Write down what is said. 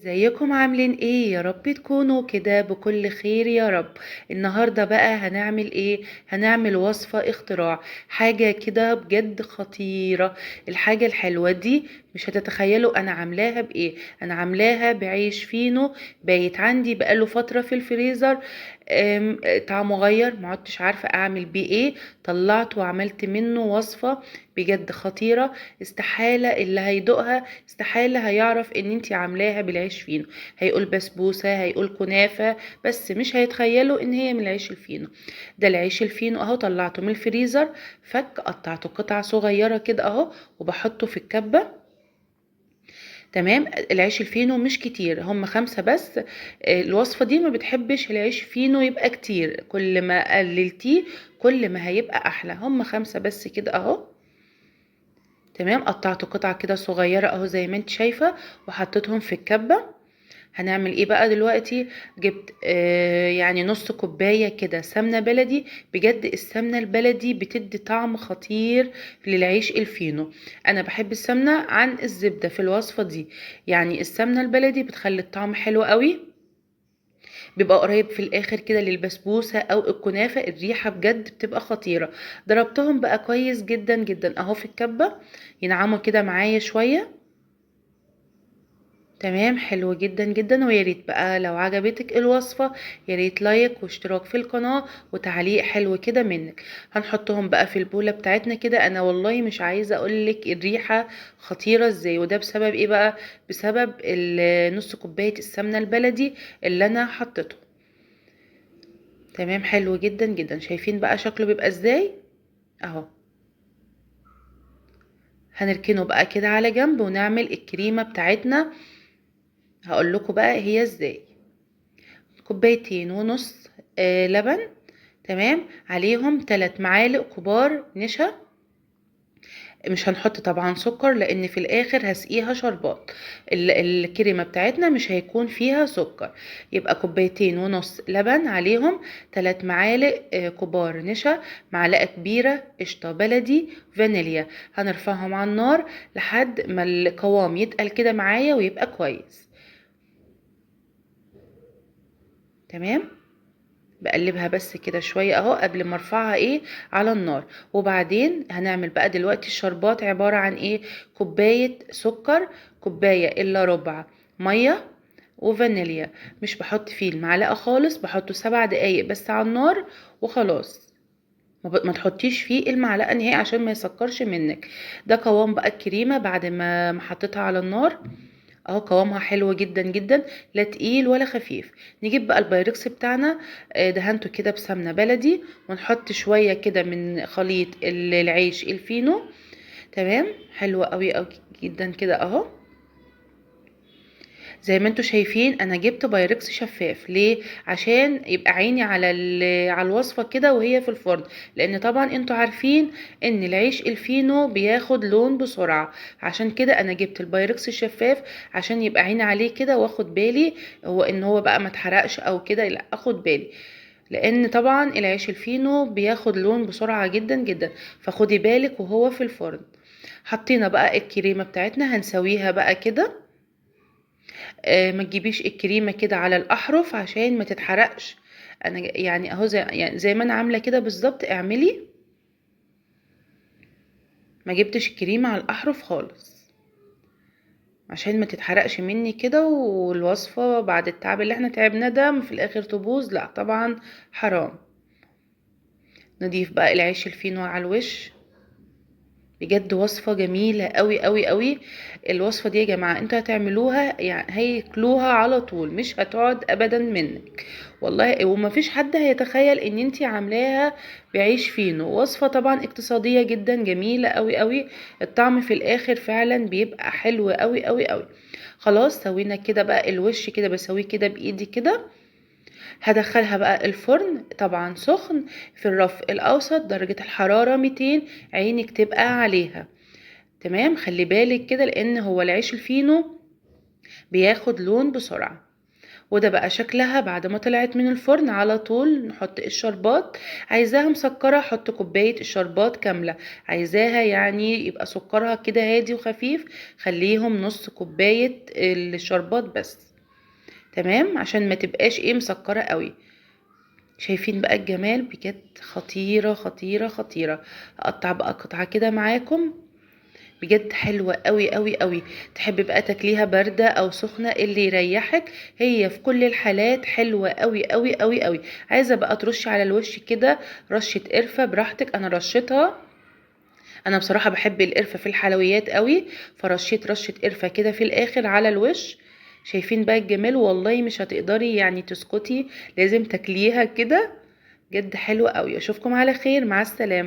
ازيكم عاملين ايه؟ يا رب تكونوا كده بكل خير يا رب. النهاردة بقى هنعمل ايه؟ هنعمل وصفة اختراع، حاجة كده بجد خطيرة. الحاجة الحلوة دي مش هتتخيلوا انا عاملاها بايه. انا عاملاها بعيش فينو بايت عندي بقاله فترة في الفريزر. طعمه غير، ما عدتش عارفة اعمل بيه ايه. طلعت وعملت منه وصفة بجد خطيرة. استحالة اللي هيدوقها استحالة هيعرف ان انتي عاملاها بالعيش فينو. هيقول بسبوسة، هيقول كنافة، بس مش هيتخيلوا ان هي من العيش الفينو. ده العيش الفينو اهو، طلعته من الفريزر، قطعته قطع صغيرة كده اهو، وبحطه في الكبة. تمام. العيش الفينو مش كتير، هم 5 بس. الوصفة دي ما بتحبش العيش فينو يبقى كتير، كل ما قللتيه كل ما هيبقى احلى. هم 5 بس كده اهو. تمام، قطعته قطع كده صغيرة اهو زي ما انت شايفة، وحطيتهم في الكبة. هنعمل ايه بقى دلوقتي؟ جبت يعني نص كوباية كده سمنة بلدي. بجد السمنة البلدي بتدي طعم خطير للعيش الفينو. انا بحب السمنة عن الزبدة في الوصفة دي. يعني السمنة البلدي بتخلي الطعم حلو قوي، بيبقى قريب في الاخر كده للبسبوسة او الكنافة. الريحة بجد بتبقى خطيرة. ضربتهم بقى كويس جدا جدا اهو في الكبة، ينعموا كده معايا شوية. تمام، حلو جدا جدا. ويا ريت بقى لو عجبتك الوصفة، يا ريت لايك واشتراك في القناة وتعليق حلو كده منك. هنحطهم بقى في البولة بتاعتنا كده. انا والله مش عايزة اقولك الريحة خطيرة ازاي، وده بسبب ايه بقى؟ بسبب نص كوباية السمنة البلدي اللي انا حطيته. تمام، حلو جدا جدا. شايفين بقى شكله بيبقى ازاي اهو. هنركنه بقى كده على جنب ونعمل الكريمة بتاعتنا. هقول لكم بقى هي ازاي. كوبايتين ونص لبن. تمام، عليهم 3 معالق كبار نشا. مش هنحط طبعا سكر لان في الاخر هسقيها شربات. الكريمه بتاعتنا مش هيكون فيها سكر. يبقى كوبايتين ونص لبن، عليهم 3 معالق كبار نشا، معلقه كبيره قشطه بلدي، فانيليا. هنرفعهم على النار لحد ما القوام يتقل كده معايا ويبقى كويس. تمام، بقلبها بس كده شوية اهو قبل ما ارفعها ايه على النار. وبعدين هنعمل بقى دلوقتي الشربات، عبارة عن ايه؟ كوباية سكر، كوباية الا ربع مية، وفانيليا. مش بحط فيه المعلقة خالص، بحطه 7 دقايق بس على النار وخلاص. ما تحطيش فيه المعلقة نهائي عشان ما يسكرش منك. ده قوام بقى الكريمة بعد ما حطيتها على النار اهو. قوامها حلو جدا جدا، لا تقيل ولا خفيف. نجيب بقى البايركس بتاعنا، دهنته كده بسمنة بلدي، ونحط شوية كده من خليط العيش الفينو. تمام، حلو قوي قوي جدا كده اهو. زي ما انتوا شايفين انا جبت بايركس شفاف ليه؟ عشان يبقى عيني على على الوصفه كده وهي في الفرن. لان طبعا انتوا عارفين ان العيش الفينو بياخد لون بسرعه. عشان كده انا جبت البايركس الشفاف عشان يبقى عيني عليه كده واخد بالي. هو ان هو بقى ما اتحرقش او كده، لا اخد بالي. لان طبعا العيش الفينو بياخد لون بسرعه جدا جدا، فخدي بالك وهو في الفرن. حطينا بقى الكريمه بتاعتنا هنسويها بقى كده. ما تجيبيش الكريمه كده على الاحرف عشان ما تتحرقش. انا يعني اهو زي ما انا عامله كده بالظبط اعملي. ما جبتش الكريمه على الاحرف خالص عشان ما تتحرقش مني كده، والوصفه بعد التعب اللي احنا تعبناه ده في الاخر تبوظ، لا طبعا حرام. نضيف بقى العيش الفينو على الوش. بجد وصفة جميلة قوي قوي قوي. الوصفة دي يا جماعة انتوا هتعملوها يعني هياكلوها على طول، مش هتقعد ابدا منك والله. ومفيش حد هيتخيل ان انتي عاملاها بعيش فينو. وصفة طبعا اقتصادية جدا، جميلة قوي قوي. الطعم في الاخر فعلا بيبقى حلو قوي قوي قوي. خلاص سوينا كده بقى الوش كده، بسويه كده بايدي كده. هدخلها بقى الفرن طبعا سخن، في الرف الاوسط درجة الحرارة 200، عينك تبقى عليها. تمام، خلي بالك كده لان هو العيش الفينو بياخد لون بسرعة. وده بقى شكلها بعد ما طلعت من الفرن. على طول نحط الشربات. عايزاها مسكرة حط كوباية الشربات كاملة، عايزاها يعني يبقى سكرها كده هادي وخفيف، خليهم نص كوباية الشربات بس. تمام، عشان ما تبقاش ايه مسكرة قوي. شايفين بقى الجمال؟ بجد خطيرة خطيرة خطيرة. هقطع بقى قطعة كده معاكم. بجد حلوة قوي قوي قوي. تحب بقى تاكليها باردة او سخنة اللي يريحك. هي في كل الحالات حلوة قوي قوي قوي قوي. عايزة بقى ترشي على الوش كده رشة قرفة براحتك، انا رشتها. انا بصراحة بحب القرفة في الحلويات قوي، فرشيت رشة قرفة كده في الاخر على الوش. شايفين بقى الجمال؟ والله مش هتقدري يعني تسكتي، لازم تاكليها كده. بجد حلوة قوي. اشوفكم على خير، مع السلامة.